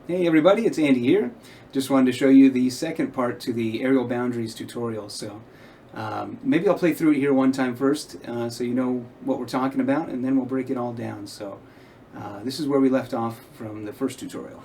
Hey everybody, it's Andy here. Just wanted to show you the second part to the aerial boundaries tutorial. So maybe I'll play through it here one time first so you know what we're talking about, and then we'll break it all down. So this is where we left off from the first tutorial.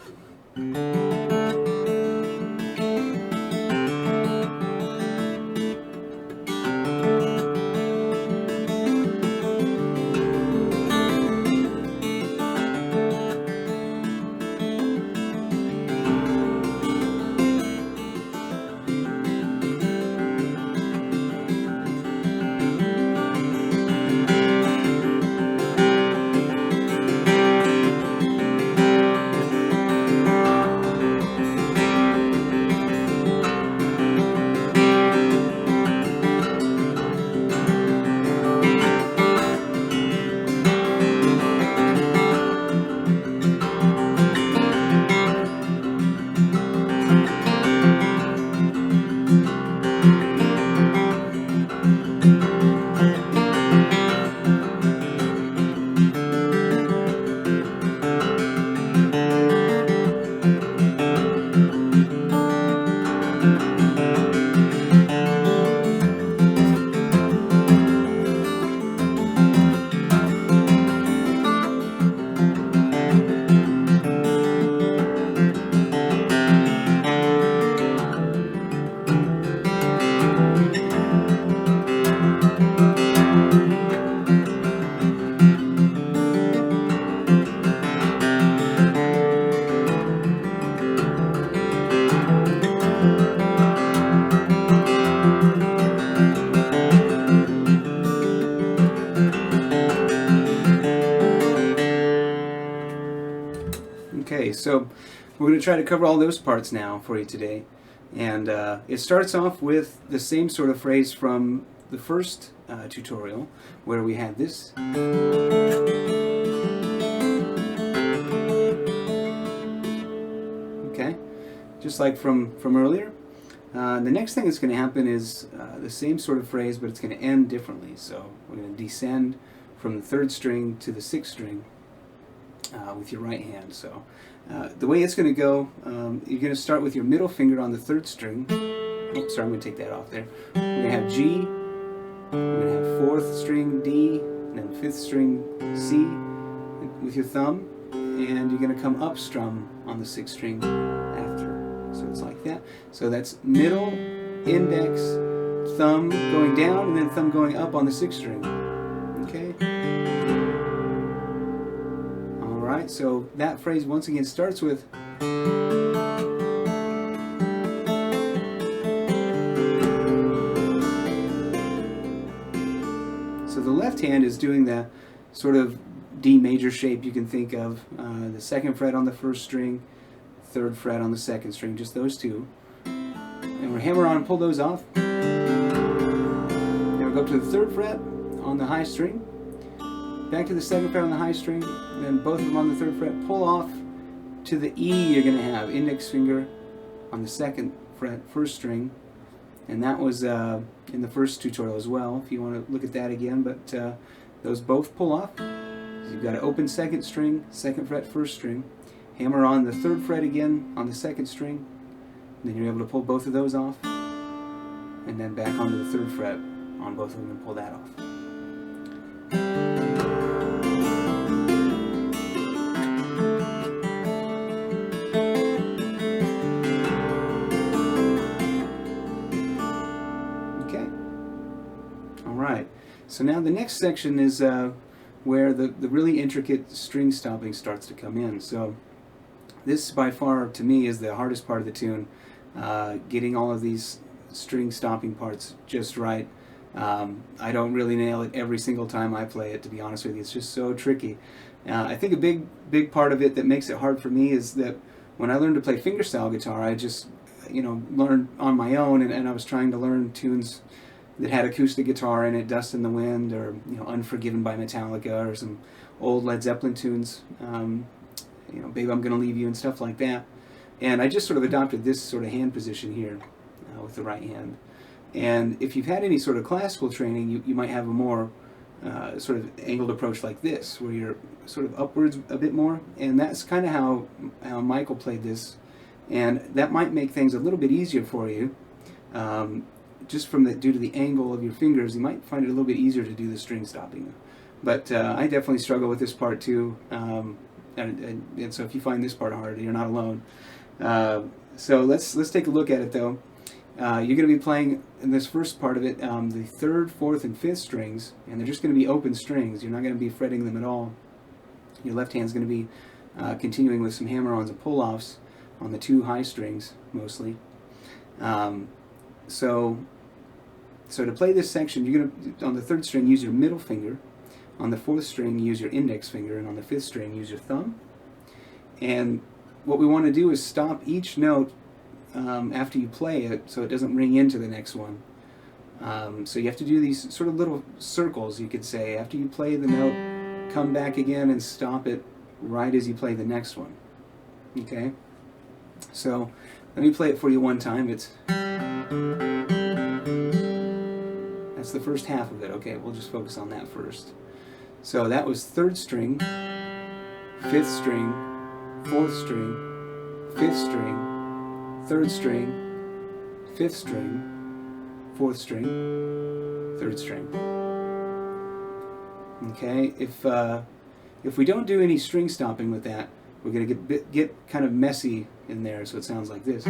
Okay, so we're going to try to cover all those parts now for you today. And it starts off with the same sort of phrase from the first tutorial, where we had this. Okay, just like from earlier. The next thing that's going to happen is the same sort of phrase, but it's going to end differently. So we're going to descend from the third string to the sixth string with your right hand. So the way it's going to go, you're going to start with your middle finger on the third string. Oops, sorry, I'm going to take that off there. We're going to have G, we're going to have fourth string D, and then fifth string C with your thumb, and you're going to come up strum on the sixth string after. So it's like that. So that's middle, index, thumb going down, and then thumb going up on the sixth string. Okay? Alright, so that phrase once again starts with so the left hand is doing the sort of D major shape you can think of, the second fret on the first string, third fret on the second string, just those two. And we'll hammer on and pull those off. Then we'll go up to the third fret on the high string, back to the second fret on the high string, then both of them on the third fret, pull off to the E you're going to have, index finger on the second fret, first string. And that was in the first tutorial as well, if you want to look at that again, but those both pull off. So you've got an open second string, second fret, first string, hammer on the third fret again on the second string, and then you're able to pull both of those off, and then back onto the third fret on both of them and pull that off. Alright, so now the next section is where the really intricate string stopping starts to come in. So this by far to me is the hardest part of the tune, getting all of these string stopping parts just right. I don't really nail it every single time I play it, to be honest with you. It's just so tricky. I think a big part of it that makes it hard for me is that when I learned to play fingerstyle guitar, I just learned on my own, and I was trying to learn tunes that had acoustic guitar in it, Dust in the Wind, or Unforgiven by Metallica, or some old Led Zeppelin tunes, Babe I'm Gonna Leave You and stuff like that. And I just sort of adopted this sort of hand position here with the right hand. And if you've had any sort of classical training, you might have a more sort of angled approach like this, where you're sort of upwards a bit more, and that's kind of how Michael played this, and that might make things a little bit easier for you. Just due to the angle of your fingers, you might find it a little bit easier to do the string stopping. But I definitely struggle with this part too, and so if you find this part hard, you're not alone. So let's take a look at it though. You're going to be playing in this first part of it the 3rd, 4th, and 5th strings, and they're just going to be open strings. You're not going to be fretting them at all. Your left hand's going to be continuing with some hammer-ons and pull-offs on the 2 high strings mostly. So to play this section, you're going to, on the 3rd string, use your middle finger. On the 4th string, use your index finger, and on the 5th string, use your thumb. And what we want to do is stop each note after you play it, so it doesn't ring into the next one. So you have to do these sort of little circles, you could say. After you play the note, come back again and stop it right as you play the next one. Okay? So let me play it for you one time. That's the first half of it. Okay, we'll just focus on that first. So that was 3rd string, 5th string, 4th string, 5th string, 3rd string, 5th string, 4th string, 3rd string. Okay, if we don't do any string stopping with that, we're going to get kind of messy in there, so it sounds like this.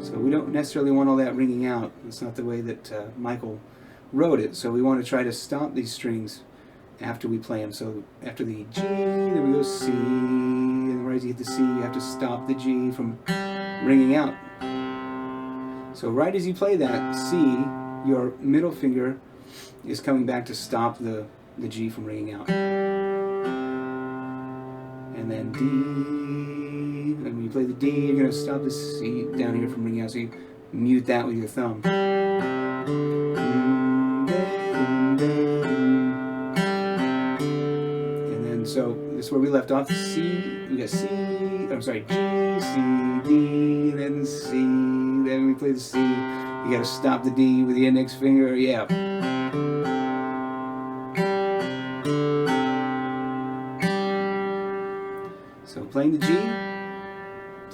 So we don't necessarily want all that ringing out. It's not the way that Michael wrote it, so we want to try to stop these strings after we play them. So after the G, then we go C, and right as you hit the C, you have to stop the G from ringing out. So right as you play that C, your middle finger is coming back to stop the G from ringing out. And then D, and when you play the D, you're going to stop the C down here from ringing out, so you mute that with your thumb. So this is where we left off. C, we got C, I'm sorry, G, C, D, then C, then we play the C. You gotta stop the D with the index finger, yeah. So playing the G,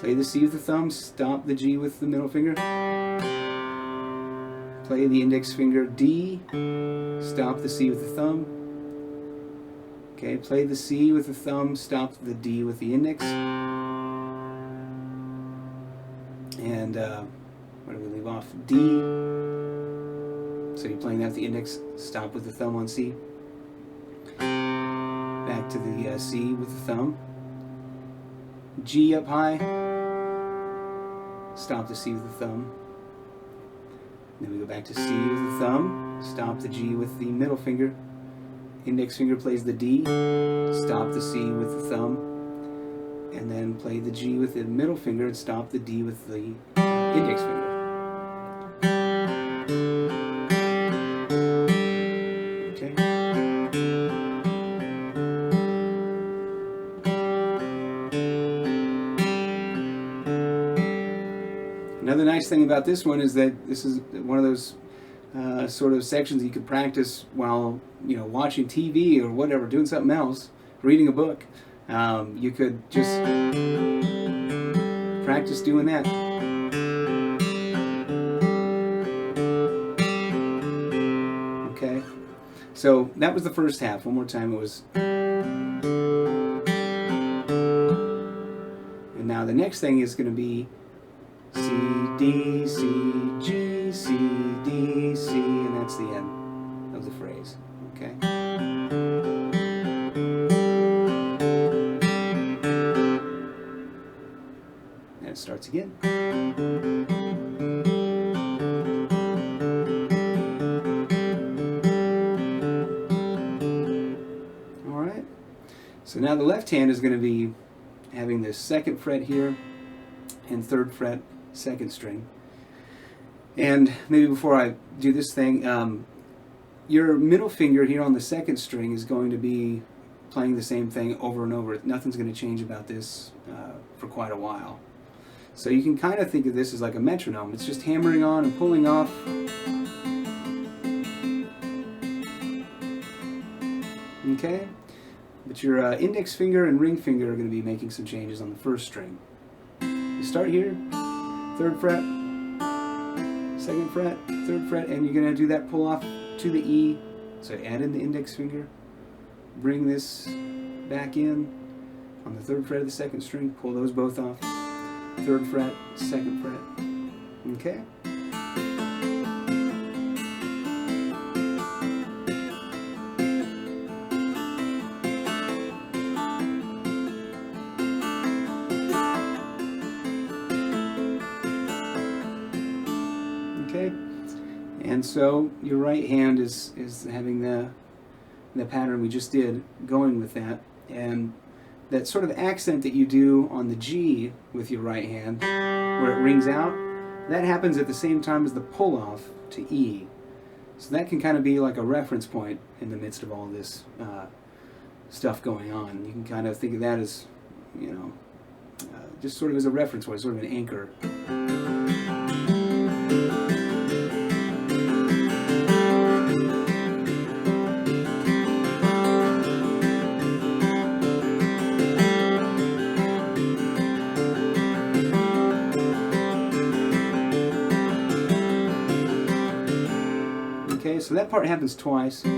play the C with the thumb, stop the G with the middle finger. Play the index finger D, stop the C with the thumb. Okay, play the C with the thumb, stop the D with the index. And where do we leave off? D. So you're playing that with the index, stop with the thumb on C. Back to the C with the thumb. G up high, stop the C with the thumb. Then we go back to C with the thumb, stop the G with the middle finger. Index finger plays the D, stop the C with the thumb, and then play the G with the middle finger and stop the D with the index finger. Okay. Another nice thing about this one is that this is one of those sort of sections you could practice while watching TV or whatever, doing something else, reading a book. You could just practice doing that. Okay, so that was the first half. One more time, it was. And now the next thing is going to be C, D, C, G, C, D, C, and that's the end of the phrase. Okay? And it starts again. All right. So now the left hand is going to be having the 2nd fret here and 3rd fret, 2nd string. And maybe before I do this thing, your middle finger here on the 2nd string is going to be playing the same thing over and over. Nothing's going to change about this for quite a while. So you can kind of think of this as like a metronome. It's just hammering on and pulling off Okay? But your index finger and ring finger are going to be making some changes on the first string. You start here, 3rd fret, 2nd fret, 3rd fret, and you're going to do that pull off to the E. So add in the index finger, bring this back in on the 3rd fret of the 2nd string, pull those both off, 3rd fret, 2nd fret. Okay? Okay, and so your right hand is having the pattern we just did going with that, and that sort of accent that you do on the G with your right hand where it rings out, that happens at the same time as the pull off to E. So that can kind of be like a reference point in the midst of all this stuff going on. You can kind of think of that as, you know, just sort of as a reference point, sort of an anchor. Okay, so that part happens twice. Okay,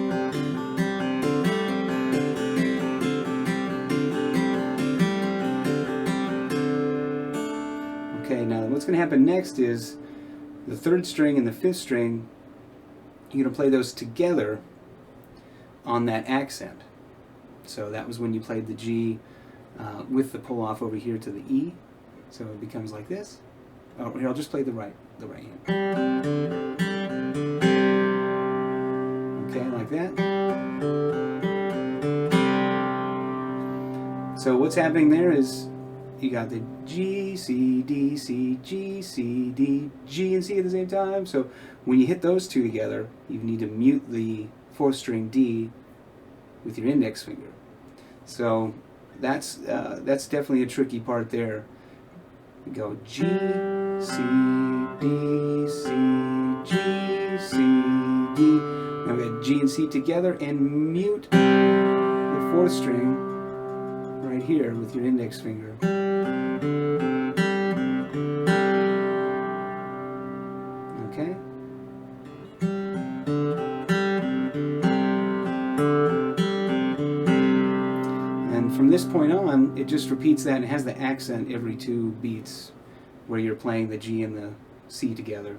now what's going to happen next is the 3rd string and the 5th string, you're going to play those together on that accent. So that was when you played the G with the pull off over here to the E. So it becomes like this. Oh, here, I'll just play the right hand. Okay, like that. So what's happening there is you got the G, C, D, C, G, C, D, G and C at the same time. So when you hit those two together, you need to mute the 4th string D with your index finger. So that's definitely a tricky part there. We go G, C, D, C, G, C, D. Now we got G and C together, and mute the 4th string right here with your index finger. Okay? And from this point on, it just repeats that, and it has the accent every 2 beats where you're playing the G and the C together.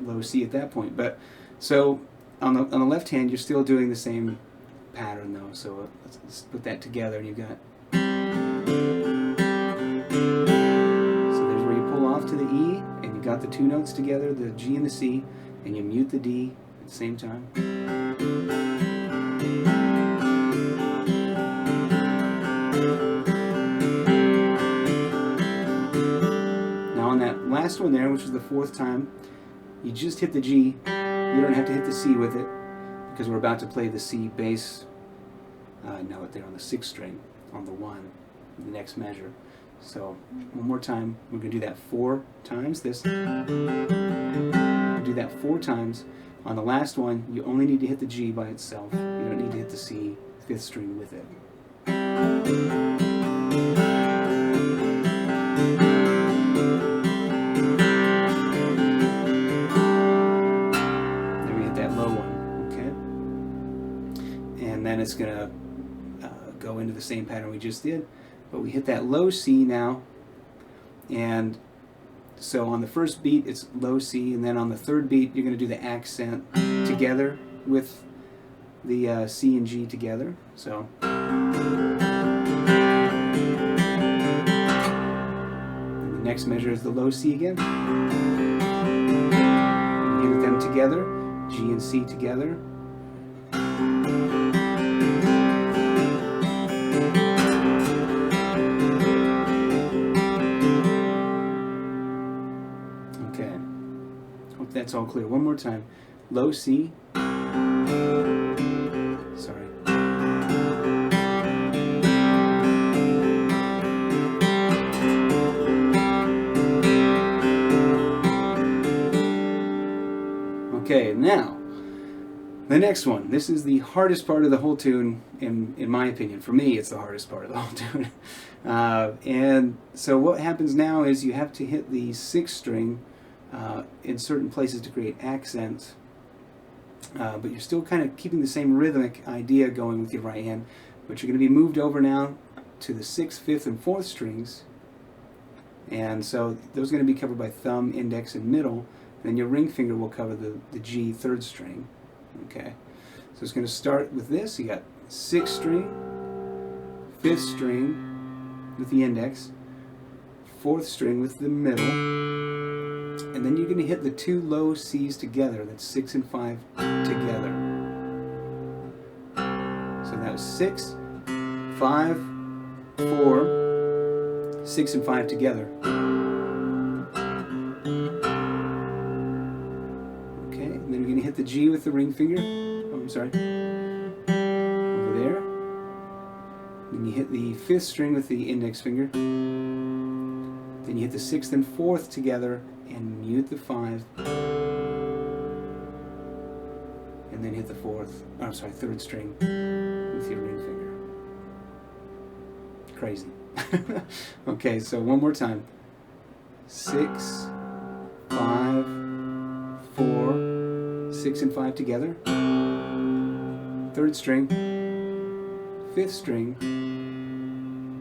Low C at that point, but so on the left hand you're still doing the same pattern though. So let's put that together, and you've got, so there's where you pull off to the E, and you got the 2 notes together, the G and the C, and you mute the D at the same time. Now on that last one there, which is the 4th time, you just hit the G. You don't have to hit the C with it, because we're about to play the C bass note there on the 6th string on the 1, the next measure. So one more time, we're going to do that 4 times. We'll do that 4 times. On the last one, you only need to hit the G by itself. You don't need to hit the C 5th string with it. And then it's going to go into the same pattern we just did, but we hit that low C now, and so on the first beat it's low C, and then on the 3rd beat you're going to do the accent together with the C and G together. So and the next measure is the low C again. You hit them together, G and C together. That's all clear. One more time. low C. Sorry. Okay, now, the next one. This is the hardest part of the whole tune, in my opinion. For me, it's the hardest part of the whole tune. And so what happens now is you have to hit the 6th string in certain places to create accents, but you're still kind of keeping the same rhythmic idea going with your right hand, but you're going to be moved over now to the 6th, 5th, and 4th strings, and so those are going to be covered by thumb, index, and middle, and then your ring finger will cover the G 3rd string. Okay, so it's going to start with this. You got 6th string, 5th string with the index, 4th string with the middle, and then you're going to hit the 2 low C's together. That's 6 and 5 together. So that was 6, 5, 4, 6 and 5 together. Okay, and then you're going to hit the G with the ring finger. Oh, I'm sorry. Over there. Then you hit the 5th string with the index finger. Then you hit the 6th and 4th together and mute the 5. And then hit the 3rd string with your ring finger. Crazy. Okay, so one more time. 6, 5, 4, 6 and 5 together. 3rd string, 5th string,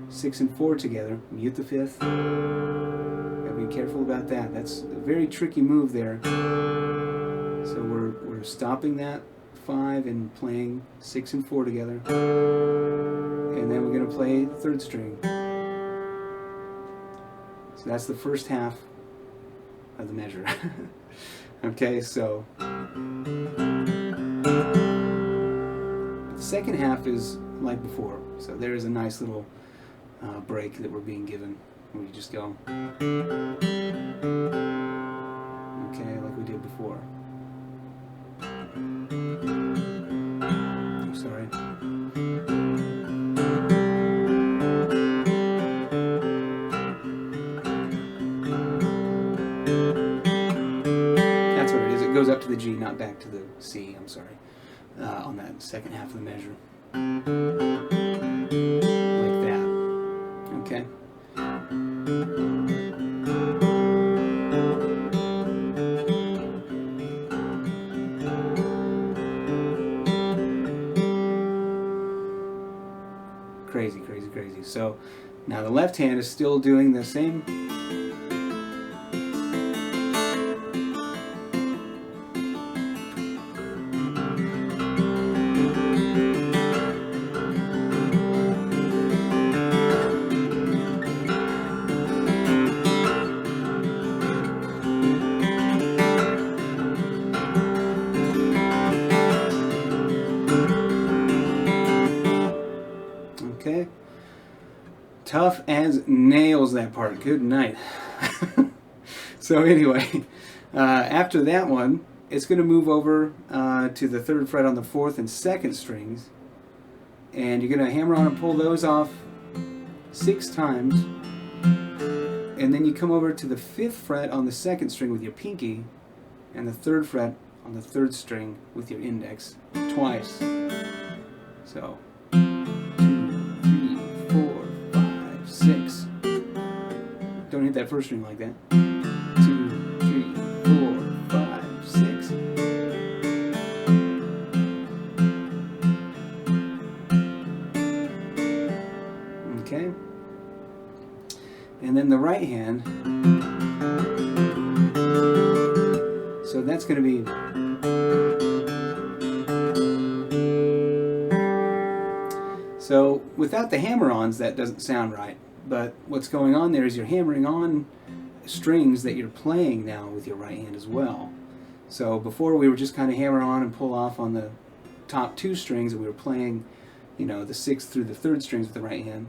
6 and 4 together. Mute the 5th. Gotta be careful about that. That's a very tricky move there. So we're stopping that 5 and playing 6 and 4 together. And then we're going to play the 3rd string. So that's the first half of the measure. Okay, so the second half is like before. So there's a nice little break that we're being given. We just go, okay, like we did before. I'm sorry. That's what it is. It goes up to the G, not back to the C. I'm sorry. On that second half of the measure. Like that. Okay. Crazy, crazy, crazy. So now the left hand is still doing the same. Okay. Tough as nails, that part. Good night. So anyway, after that one, it's going to move over to the 3rd fret on the 4th and 2nd strings, and you're going to hammer on and pull those off 6 times, and then you come over to the 5th fret on the 2nd string with your pinky, and the 3rd fret on the 3rd string with your index twice. So 6. Don't hit that 1st string like that. 2, 3, 4, 5, 6. Okay. And then the right hand. So that's going to be. So without the hammer-ons, that doesn't sound right. But what's going on there is you're hammering on strings that you're playing now with your right hand as well. So before we were just kind of hammer on and pull off on the top 2 strings, and we were playing, you know, the 6th through the 3rd strings with the right hand.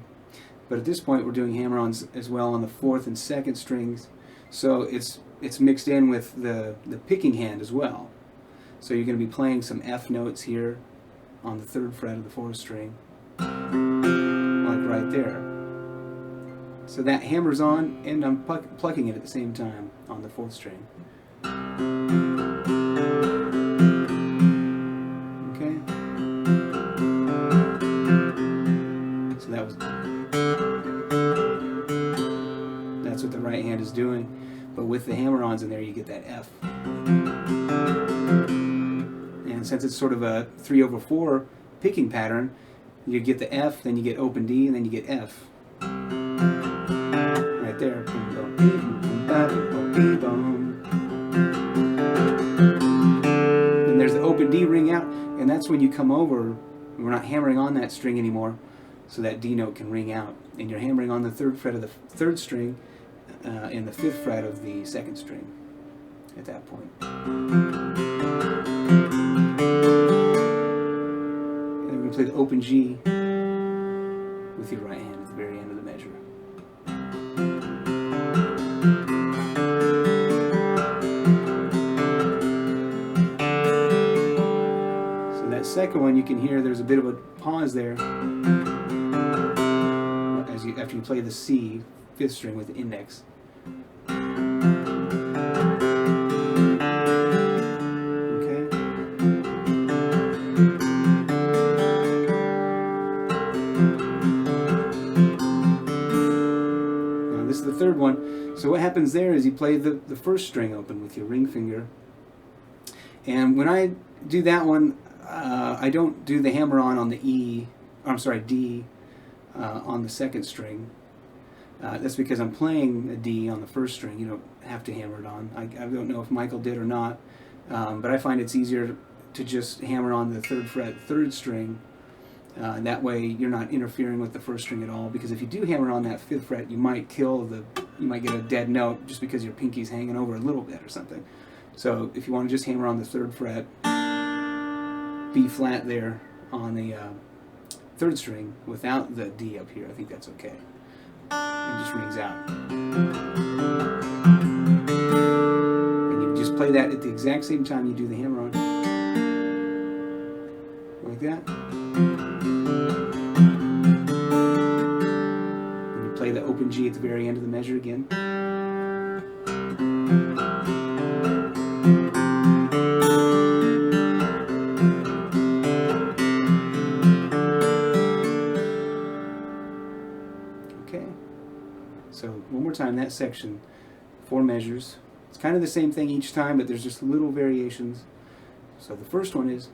But at this point we're doing hammer-ons as well on the 4th and 2nd strings. So it's mixed in with the picking hand as well. So you're going to be playing some F notes here on the 3rd fret of the 4th string, like right there. So that hammers on, and I'm plucking it at the same time on the 4th string. Okay? So that's what the right hand is doing. But with the hammer-ons in there, you get that F. And since it's sort of a 3/4 picking pattern, you get the F, then you get open D, and then you get F. Right there. And there's the open D ring out, and that's when you come over, we're not hammering on that string anymore, so that D note can ring out. And you're hammering on the 3rd fret of the 3rd string and the 5th fret of the 2nd string at that point. And then we play the open G with your right hand at the very end of the measure. So that second one, you can hear there's a bit of a pause there after you play the C, 5th string with the index. Okay. Now this is the 3rd one. So what happens there is you play the 1st string open with your ring finger. And when I do that one, I don't do the hammer-on the D on the 2nd string. That's because I'm playing a D on the 1st string. You don't have to hammer it on. I don't know if Michael did or not, but I find it's easier to just hammer on the 3rd fret 3rd string. That way you're not interfering with the 1st string at all, because if you do hammer on that 5th fret, you might get a dead note just because your pinky's hanging over a little bit or something. So if you want to just hammer on the 3rd fret, B flat there on the 3rd string without the D up here, I think that's okay. And just rings out. And you just play that at the exact same time you do the hammer on. Like that. And you play the open G at the very end of the measure again. So one more time, that section, 4 measures. It's kind of the same thing each time, but there's just little variations. So the first one is.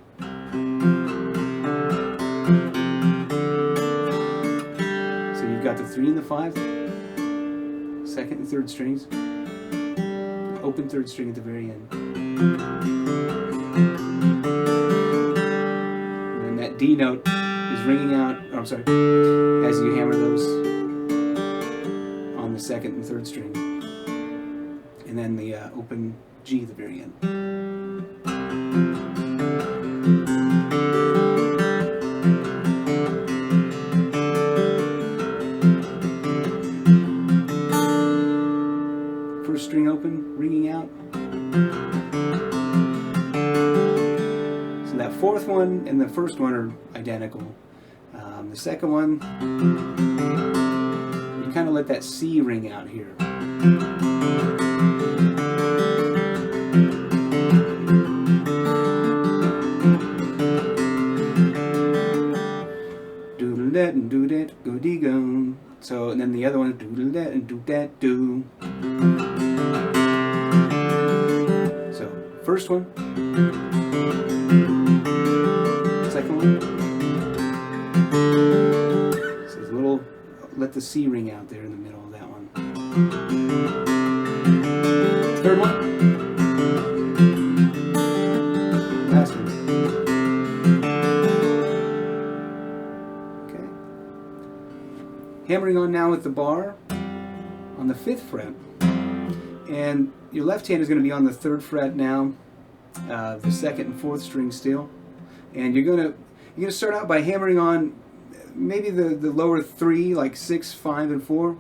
So you've got the 3 and the 5, 2nd and 3rd strings, open 3rd string at the very end. And then that D note is ringing out, as you hammer those on the 2nd and 3rd string, and then the open G at the very end. First string open, ringing out. So that 4th one and the 1st one are identical. The 2nd one, kind of let that C ring out here. Doodle that and do that, goody go. So, and then the other one, doodle that and do that do. So, first one, second one. So there's a little. Let the C ring out there in the middle of that one. 3rd one. Last one. Okay. Hammering on now with the bar on the 5th fret. And your left hand is going to be on the 3rd fret now, the 2nd and 4th string still. And you're going to start out by hammering on maybe the lower 3, like 6, 5, and 4.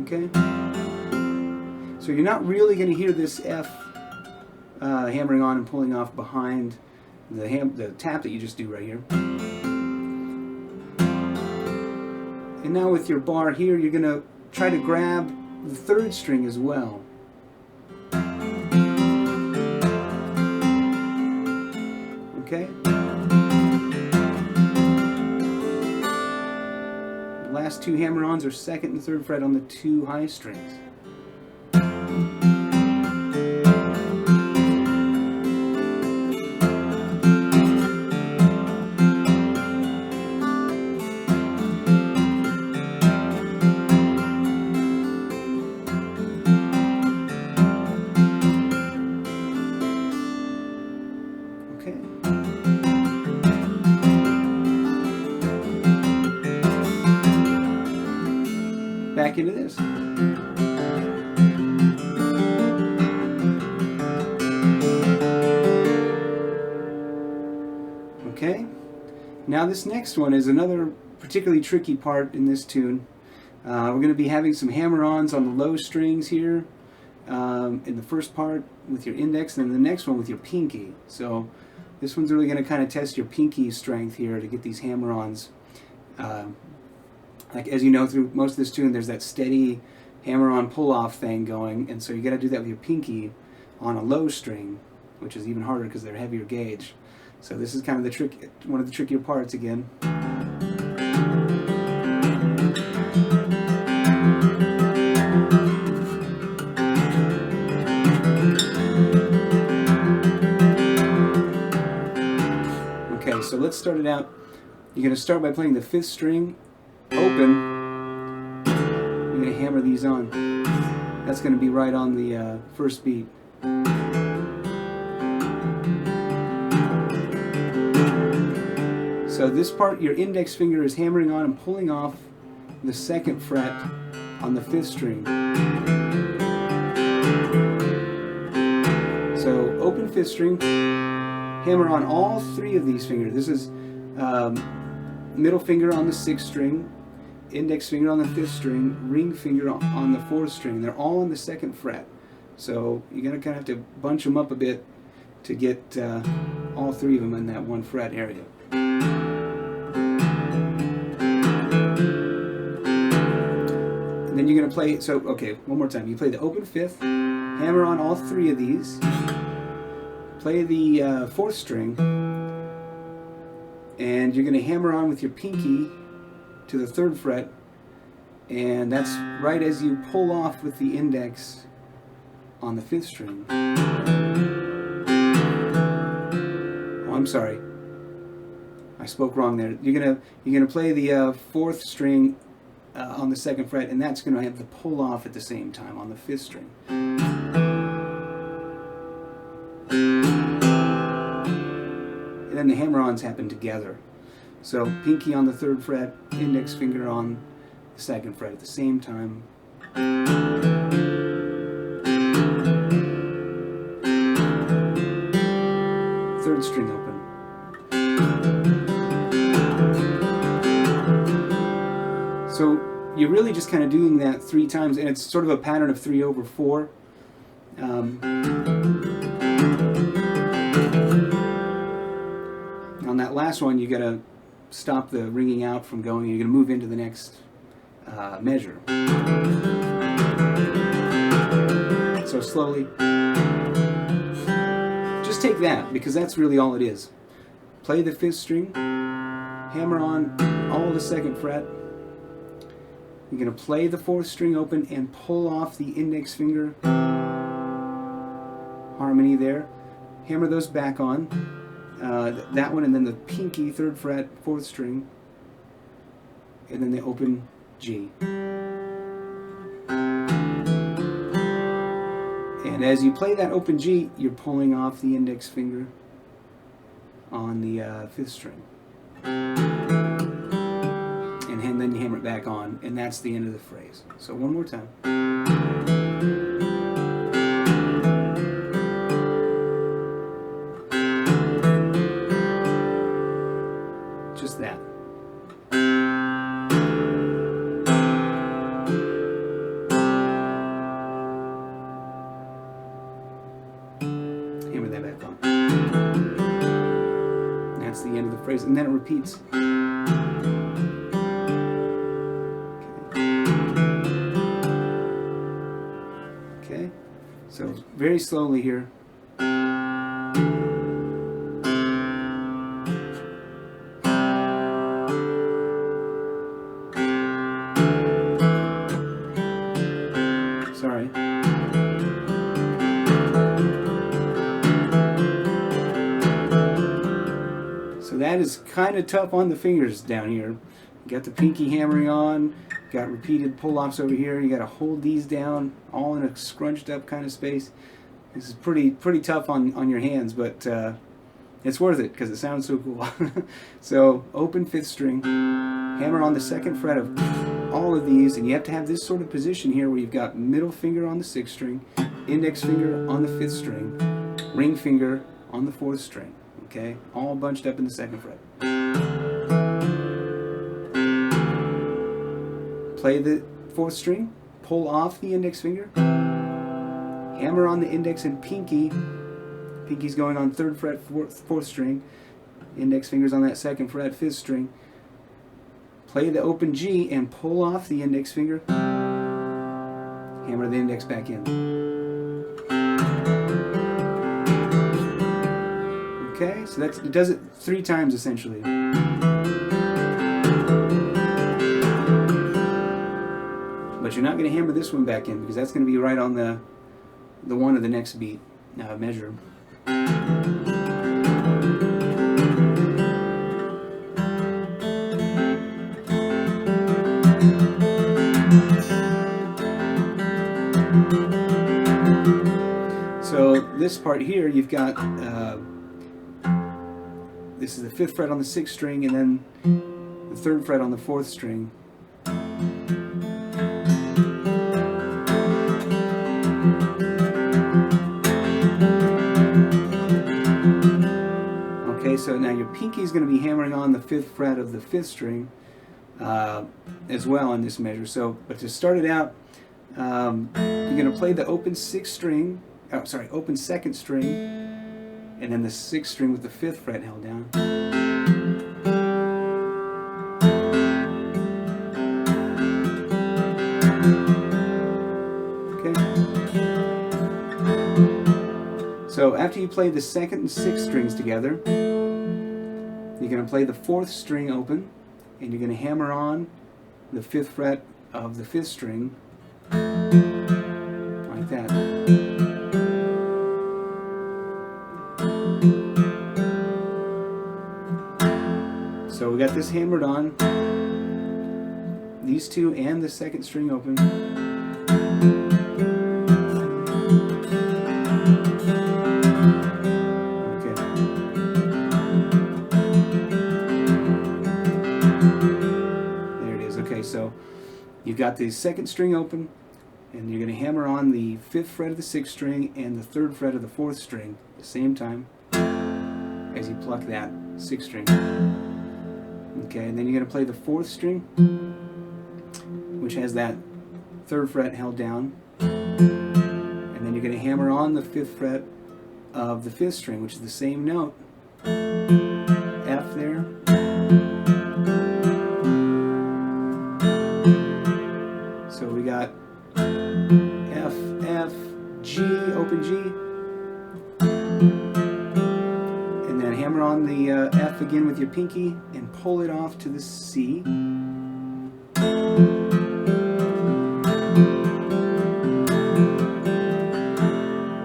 Okay? So you're not really going to hear this F hammering on and pulling off behind the tap that you just do right here. And now with your bar here, you're going to try to grab the third string as well. Okay? The last two hammer-ons are second and third fret on the two high strings. Back into this. Okay, now this next one is another particularly tricky part in this tune. We're going to be having some hammer-ons on the low strings here in the first part with your index, and then the next one with your pinky. So this one's really going to kind of test your pinky strength here to get these hammer-ons. Like, as you know, through most of this tune, there's that steady hammer-on pull-off thing going, and so you got to do that with your pinky on a low string, which is even harder because they're heavier gauge. So this is kind of the trick, one of the trickier parts again. Okay, so let's start it out. You're going to start by playing the fifth string open. You're going to hammer these on. That's going to be right on the first beat. So this part, your index finger is hammering on and pulling off the second fret on the fifth string. So open fifth string, hammer on all three of these fingers. This is middle finger on the sixth string, index finger on the fifth string, ring finger on the fourth string. They're all on the second fret. So you're going to kind of have to bunch them up a bit to get all three of them in that one fret area. And then you're going to play, so okay, one more time. You play the open fifth, hammer on all three of these, play the fourth string, and you're going to hammer on with your pinky to the third fret, and that's right as you pull off with the index on the fifth string. Oh, I'm sorry, I spoke wrong there. You're gonna play the fourth string on the second fret, and that's going to have the pull off at the same time on the fifth string. And then the hammer-ons happen together. So pinky on the third fret, index finger on the second fret at the same time. Third string open. So you're really just kind of doing that 3 times, and it's sort of a pattern of 3/4. On that last one, you got to stop the ringing out from going. You're going to move into the next measure. So slowly, just take that, because that's really all it is. Play the fifth string, hammer on all the second fret. You're going to play the fourth string open and pull off the index finger harmony there. Hammer those back on. That one, and then the pinky, third fret, fourth string, and then the open G. And as you play that open G, you're pulling off the index finger on the fifth string. And then you hammer it back on, and that's the end of the phrase. So one more time. Just that. That's the end of the phrase, and then it repeats. Okay, so very slowly here. Sorry. So that is kind of tough on the fingers down here. You got the pinky hammering on, got repeated pull-offs over here. You got to hold these down all in a scrunched up kind of space. This is pretty tough on your hands, but it's worth it because it sounds so cool. So open 5th string, hammer on the 2nd fret of all of these, and you have to have this sort of position here where you've got middle finger on the 6th string, index finger on the 5th string, ring finger on the 4th string. Okay, all bunched up in the 2nd fret. Play the 4th string, pull off the index finger, hammer on the index and pinky. Pinky's going on 3rd fret, 4th string, index finger's on that 2nd fret, 5th string. Play the open G and pull off the index finger, hammer the index back in. Okay, so it does it 3 times essentially. But you're not going to hammer this one back in because that's going to be right on the one of the next beat measure. So this part here, you've got this is the 5th fret on the 6th string, and then the 3rd fret on the 4th string. Okay, so now your pinky is going to be hammering on the 5th fret of the 5th string as well in this measure. So, but to start it out, you're going to play the open 6th string, open 2nd string, and then the 6th string with the 5th fret held down. Okay. So after you play the 2nd and 6th strings together, you're going to play the 4th string open, and you're going to hammer on the 5th fret of the 5th string, like that. So we got this hammered on, these two and the 2nd string open. Okay. There it is. Okay, so you've got the 2nd string open, and you're going to hammer on the 5th fret of the 6th string and the 3rd fret of the 4th string at the same time as you pluck that 6th string. Okay, and then you're going to play the 4th string, which has that 3rd fret held down, and then you're going to hammer on the 5th fret of the 5th string, which is the same note, F there. So we got F, F, G, open G, and then hammer on the F again with your pinky and pull it off to the C.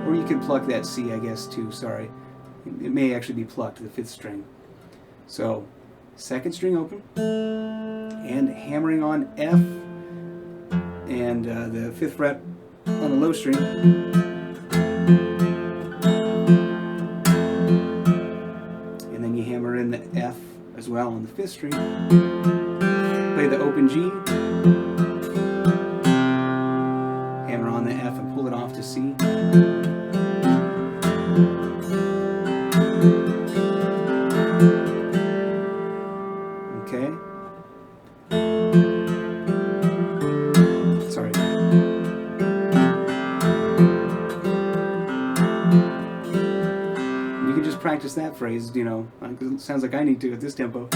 Or you can pluck that C, I guess, too, sorry. It may actually be plucked, the 5th string. So, 2nd string open, and hammering on F and the 5th fret on the low string. And then you hammer in the F as well on the 5th string. Play the open G. Hammer on the F and pull it off to C. Okay. Sorry. You can just practice practice that phrase, you know. It sounds like I need to at this tempo.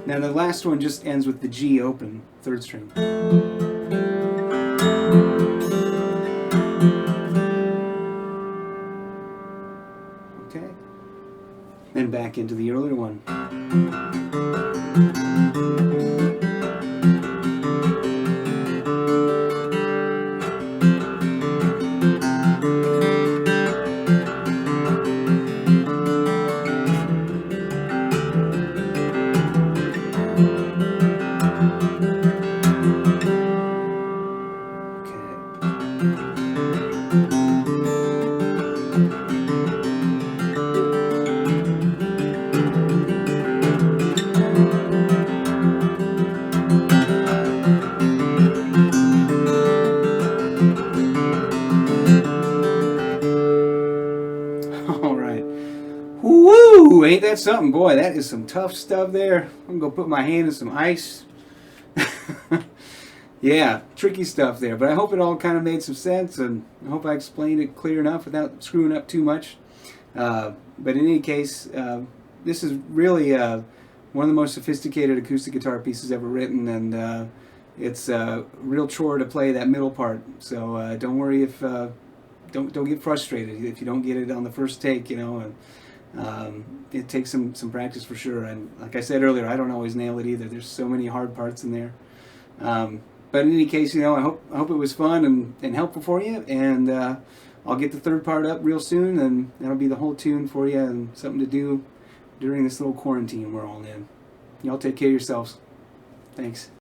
Now the last one just ends with the G open, third string. Okay. Then back into the earlier one. All right. Woo! Ain't that something? Boy, that is some tough stuff there. I'm going to put my hand in some ice. Yeah, tricky stuff there. But I hope it all kind of made some sense, and I hope I explained it clear enough without screwing up too much. But in any case, this is really one of the most sophisticated acoustic guitar pieces ever written, and it's a real chore to play that middle part. So don't worry if don't get frustrated if you don't get it on the first take. You know, it takes some practice for sure. And like I said earlier, I don't always nail it either. There's so many hard parts in there. But in any case, you know, I hope it was fun and helpful for you. And I'll get the third part up real soon, and that'll be the whole tune for you and something to do during this little quarantine we're all in. Y'all take care of yourselves. Thanks.